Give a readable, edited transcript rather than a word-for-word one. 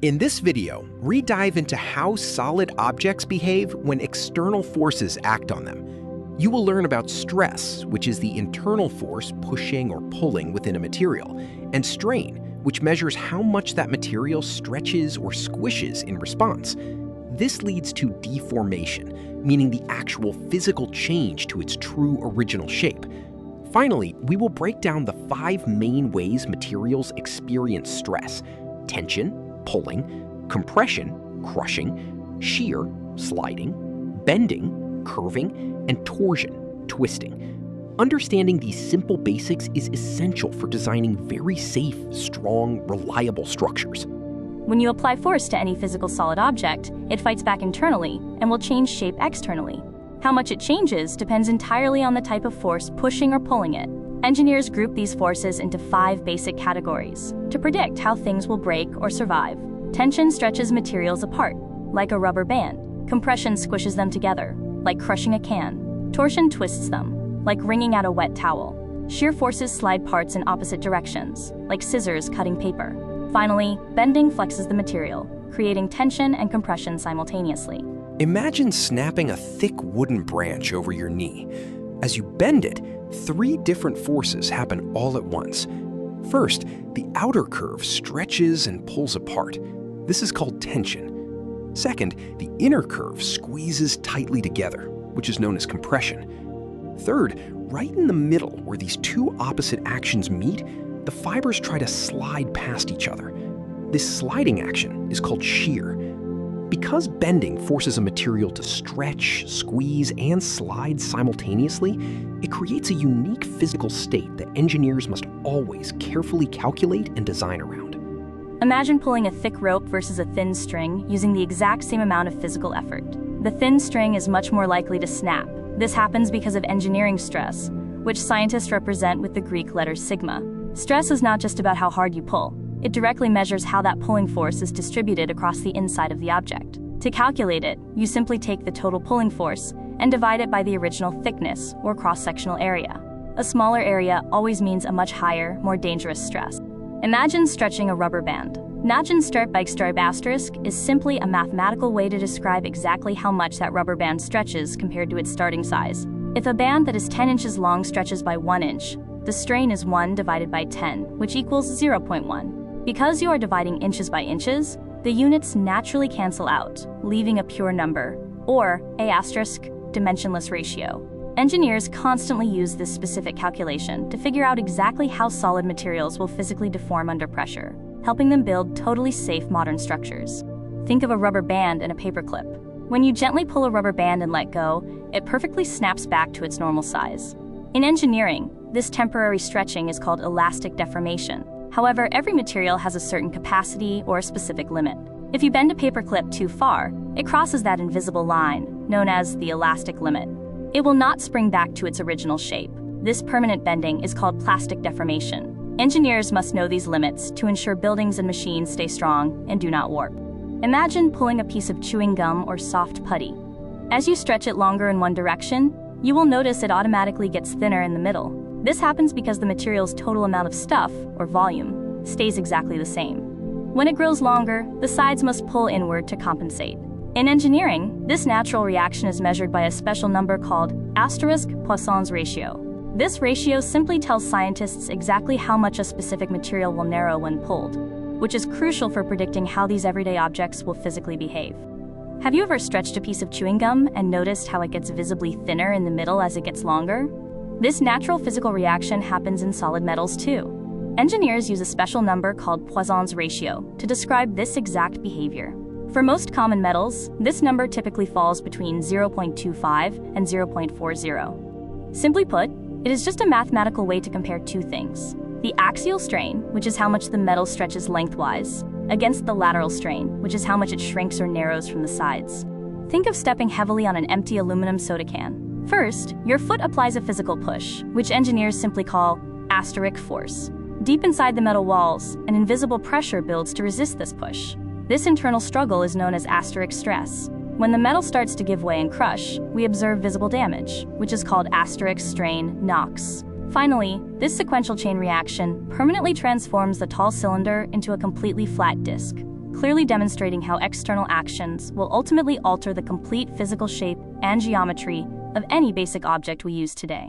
In this video, we dive into how solid objects behave when external forces act on them. You will learn about stress, which is the internal force pushing or pulling within a material, and strain, which measures how much that material stretches or squishes in response. This leads to deformation, meaning the actual physical change to its true original shape. Finally, we will break down the 5 main ways materials experience stress: tension, pulling, compression, crushing, shear, sliding, bending, curving, and torsion, twisting. Understanding these simple basics is essential for designing very safe, strong, reliable structures. When you apply force to any physical solid object, it fights back internally and will change shape externally. How much it changes depends entirely on the type of force pushing or pulling it. Engineers group these forces into 5 basic categories to predict how things will break or survive. Tension stretches materials apart, like a rubber band. Compression squishes them together, like crushing a can. Torsion twists them, like wringing out a wet towel. Shear forces slide parts in opposite directions, like scissors cutting paper. Finally, bending flexes the material, creating tension and compression simultaneously. Imagine snapping a thick wooden branch over your knee. As you bend it, 3 different forces happen all at once. First, the outer curve stretches and pulls apart. This is called tension. Second, the inner curve squeezes tightly together, which is known as compression. Third, right in the middle where these 2 opposite actions meet, the fibers try to slide past each other. This sliding action is called shear. Because bending forces a material to stretch, squeeze, and slide simultaneously, it creates a unique physical state that engineers must always carefully calculate and design around. Imagine pulling a thick rope versus a thin string using the exact same amount of physical effort. The thin string is much more likely to snap. This happens because of engineering stress, which scientists represent with the Greek letter sigma. Stress is not just about how hard you pull. It directly measures how that pulling force is distributed across the inside of the object. To calculate it, you simply take the total pulling force and divide it by the original thickness or cross-sectional area. A smaller area always means a much higher, more dangerous stress. Imagine stretching a rubber band. Nagenstrip is simply a mathematical way to describe exactly how much that rubber band stretches compared to its starting size. If a band that is 10 inches long stretches by 1 inch, the strain is 1 divided by 10, which equals 0.1. Because you are dividing inches by inches, the units naturally cancel out, leaving a pure number, or A*, dimensionless ratio. Engineers constantly use this specific calculation to figure out exactly how solid materials will physically deform under pressure, helping them build totally safe modern structures. Think of a rubber band and a paperclip. When you gently pull a rubber band and let go, it perfectly snaps back to its normal size. In engineering, this temporary stretching is called elastic deformation. However, every material has a certain capacity or a specific limit. If you bend a paperclip too far, it crosses that invisible line, known as the elastic limit. It will not spring back to its original shape. This permanent bending is called plastic deformation. Engineers must know these limits to ensure buildings and machines stay strong and do not warp. Imagine pulling a piece of chewing gum or soft putty. As you stretch it longer in one direction, you will notice it automatically gets thinner in the middle. This happens because the material's total amount of stuff, or volume, stays exactly the same. When it grows longer, the sides must pull inward to compensate. In engineering, this natural reaction is measured by a special number called Poisson's ratio. This ratio simply tells scientists exactly how much a specific material will narrow when pulled, which is crucial for predicting how these everyday objects will physically behave. Have you ever stretched a piece of chewing gum and noticed how it gets visibly thinner in the middle as it gets longer? This natural physical reaction happens in solid metals too. Engineers use a special number called Poisson's ratio to describe this exact behavior. For most common metals, this number typically falls between 0.25 and 0.40. Simply put, it is just a mathematical way to compare 2 things: the axial strain, which is how much the metal stretches lengthwise, against the lateral strain, which is how much it shrinks or narrows from the sides. Think of stepping heavily on an empty aluminum soda can. First, your foot applies a physical push, which engineers simply call asterisk force. Deep inside the metal walls, an invisible pressure builds to resist this push. This internal struggle is known as asterisk stress. When the metal starts to give way and crush, we observe visible damage, which is called asterisk strain knocks. Finally, this sequential chain reaction permanently transforms the tall cylinder into a completely flat disc. clearly demonstrating how external actions will ultimately alter the complete physical shape and geometry of any basic object we use today.